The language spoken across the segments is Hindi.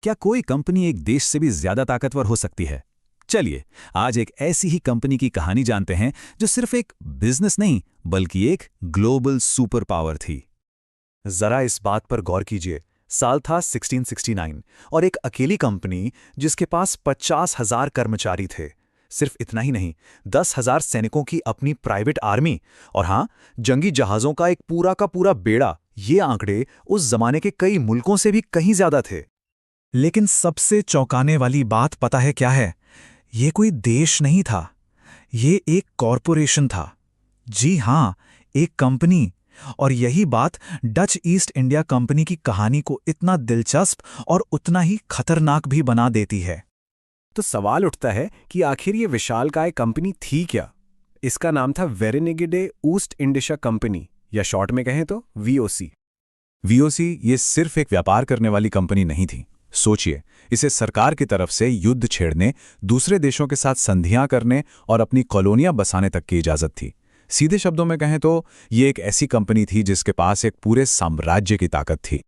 क्या कोई कंपनी एक देश से भी ज्यादा ताकतवर हो सकती है? चलिए, आज एक ऐसी ही कंपनी की कहानी जानते हैं जो सिर्फ एक बिजनेस नहीं बल्कि एक ग्लोबल सुपर पावर थी। जरा इस बात पर गौर कीजिए। साल था 1669 और एक अकेली कंपनी जिसके पास 50,000 कर्मचारी थे। सिर्फ इतना ही नहीं, 10,000 सैनिकों की अपनी प्राइवेट आर्मी और हाँ, जंगी जहाज़ों का एक पूरा का पूरा बेड़ा। ये आंकड़े उस जमाने के कई मुल्कों से भी कहीं ज्यादा थे। लेकिन सबसे चौंकाने वाली बात पता है क्या है? ये कोई देश नहीं था, ये एक कॉरपोरेशन था। जी हां, एक कंपनी। और यही बात डच ईस्ट इंडिया कंपनी की कहानी को इतना दिलचस्प और उतना ही खतरनाक भी बना देती है। तो सवाल उठता है कि आखिर ये विशालकाय कंपनी थी क्या? इसका नाम था वेरेनिगेडे ऊस्ट इंडिशा कंपनी, या शॉर्ट में कहें तो वीओसी। वीओसी ये सिर्फ एक व्यापार करने वाली कंपनी नहीं थी। सोचिए, इसे सरकार की तरफ से युद्ध छेड़ने, दूसरे देशों के साथ संधियां करने और अपनी कॉलोनियां बसाने तक की इजाजत थी। सीधे शब्दों में कहें तो ये एक ऐसी कंपनी थी जिसके पास एक पूरे साम्राज्य की ताकत थी।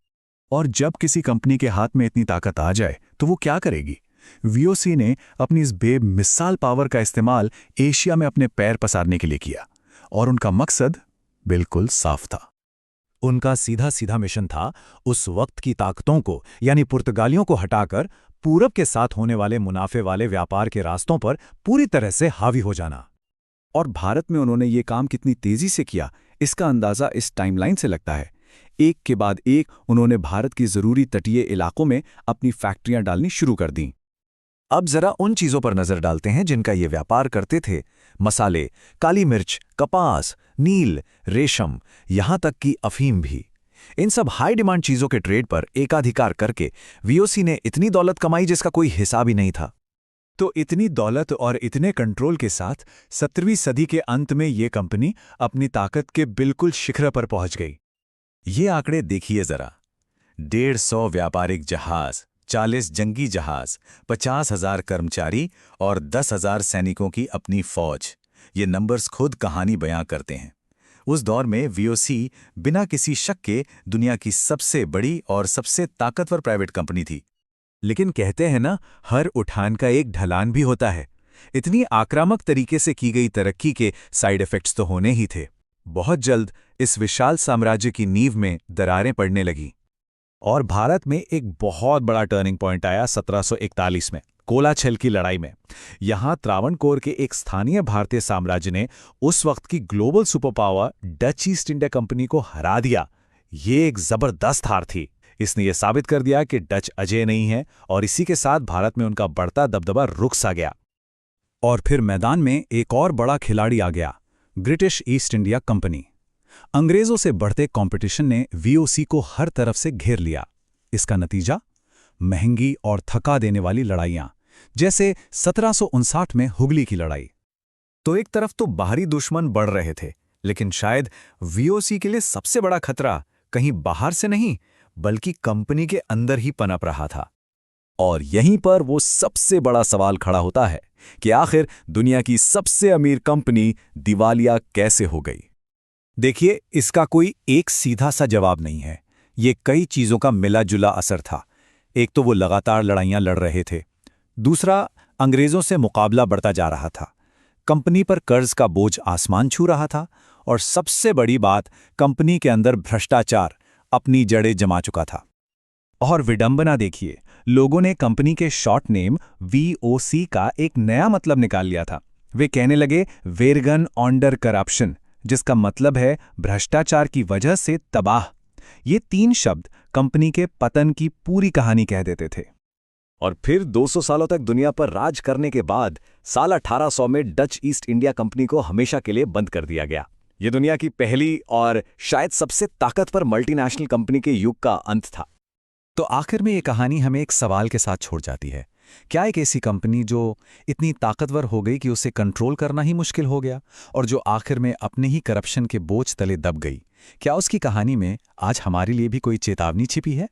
और जब किसी कंपनी के हाथ में इतनी ताकत आ जाए तो वो क्या करेगी? वीओसी ने अपनी इस बेमिसाल पावर का इस्तेमाल एशिया में अपने पैर पसारने के लिए किया, और उनका मकसद बिल्कुल साफ था। उनका सीधा सीधा मिशन था उस वक्त की ताकतों को, यानी पुर्तगालियों को हटाकर पूरब के साथ होने वाले मुनाफे वाले व्यापार के रास्तों पर पूरी तरह से हावी हो जाना। और भारत में उन्होंने ये काम कितनी तेजी से किया, इसका अंदाजा इस टाइमलाइन से लगता है। एक के बाद एक उन्होंने भारत की जरूरी तटीय इलाकों में अपनी फैक्ट्रियां डालनी शुरू कर दीं। अब जरा उन चीजों पर नजर डालते हैं जिनका ये व्यापार करते थे। मसाले, काली मिर्च, कपास, नील, रेशम, यहां तक कि अफीम भी। इन सब हाई डिमांड चीजों के ट्रेड पर एकाधिकार करके वीओसी ने इतनी दौलत कमाई जिसका कोई हिसाब ही नहीं था। तो इतनी दौलत और इतने कंट्रोल के साथ 17वीं सदी के अंत में ये कंपनी अपनी ताकत के बिल्कुल शिखर पर पहुंच गई। ये आंकड़े देखिए जरा। 150 व्यापारिक जहाज, 40 जंगी जहाज, 50,000 कर्मचारी और 10,000 सैनिकों की अपनी फौज। ये नंबर्स खुद कहानी बयां करते हैं। उस दौर में वीओसी बिना किसी शक के दुनिया की सबसे बड़ी और सबसे ताकतवर प्राइवेट कंपनी थी। लेकिन कहते हैं ना, हर उठान का एक ढलान भी होता है। इतनी आक्रामक तरीके से की गई तरक्की के साइड इफेक्ट्स तो होने ही थे। बहुत जल्द इस विशाल साम्राज्य की नींव में दरारें पड़ने लगी। और भारत में एक बहुत बड़ा टर्निंग पॉइंट आया 1741 में, कोलाछल की लड़ाई में। यहां त्रावणकोर के एक स्थानीय भारतीय साम्राज्य ने उस वक्त की global super power Dutch east India company को हरा दिया। ये एक जबरदस्त हार थी। इसने ये साबित कर दिया कि डच अजेय नहीं है, और इसी के साथ भारत में उनका बढ़ता दबदबा रुक सा गया। और फिर मैदान में एक और बड़ा खिलाड़ी आ गया, ब्रिटिश ईस्ट इंडिया कंपनी। अंग्रेजों से बढ़ते कंपटीशन ने वीओसी को हर तरफ से घेर लिया। इसका नतीजा महंगी और थका देने वाली लड़ाइयां, जैसे 1759 में हुगली की लड़ाई। तो एक तरफ तो बाहरी दुश्मन बढ़ रहे थे, लेकिन शायद वीओसी के लिए सबसे बड़ा खतरा कहीं बाहर से नहीं बल्कि कंपनी के अंदर ही पनप रहा था। और यहीं पर वो सबसे बड़ा सवाल खड़ा होता है कि आखिर दुनिया की सबसे अमीर कंपनी दिवालिया कैसे हो गई। देखिए, इसका कोई एक सीधा सा जवाब नहीं है। ये कई चीजों का मिला जुला असर था। एक तो वो लगातार लड़ाइयां लड़ रहे थे। दूसरा, अंग्रेजों से मुकाबला बढ़ता जा रहा था। कंपनी पर कर्ज का बोझ आसमान छू रहा था। और सबसे बड़ी बात, कंपनी के अंदर भ्रष्टाचार अपनी जड़ें जमा चुका था। और विडंबना देखिए, लोगों ने कंपनी के शॉर्ट नेम वीओसी का एक नया मतलब निकाल लिया था। वे कहने लगे वेरगन ऑन्डर करप्शन, जिसका मतलब है भ्रष्टाचार की वजह से तबाह। ये 3 शब्द कंपनी के पतन की पूरी कहानी कह देते थे। और फिर 200 सालों तक दुनिया पर राज करने के बाद साल 1800 में डच ईस्ट इंडिया कंपनी को हमेशा के लिए बंद कर दिया गया। ये दुनिया की पहली और शायद सबसे ताकतवर मल्टीनेशनल कंपनी के युग का अंत था। तो आखिर में ये कहानी हमें एक सवाल के साथ छोड़ जाती है। क्या एक ऐसी कंपनी जो इतनी ताकतवर हो गई कि उसे कंट्रोल करना ही मुश्किल हो गया, और जो आखिर में अपने ही करप्शन के बोझ तले दब गई, क्या उसकी कहानी में आज हमारे लिए भी कोई चेतावनी छिपी है?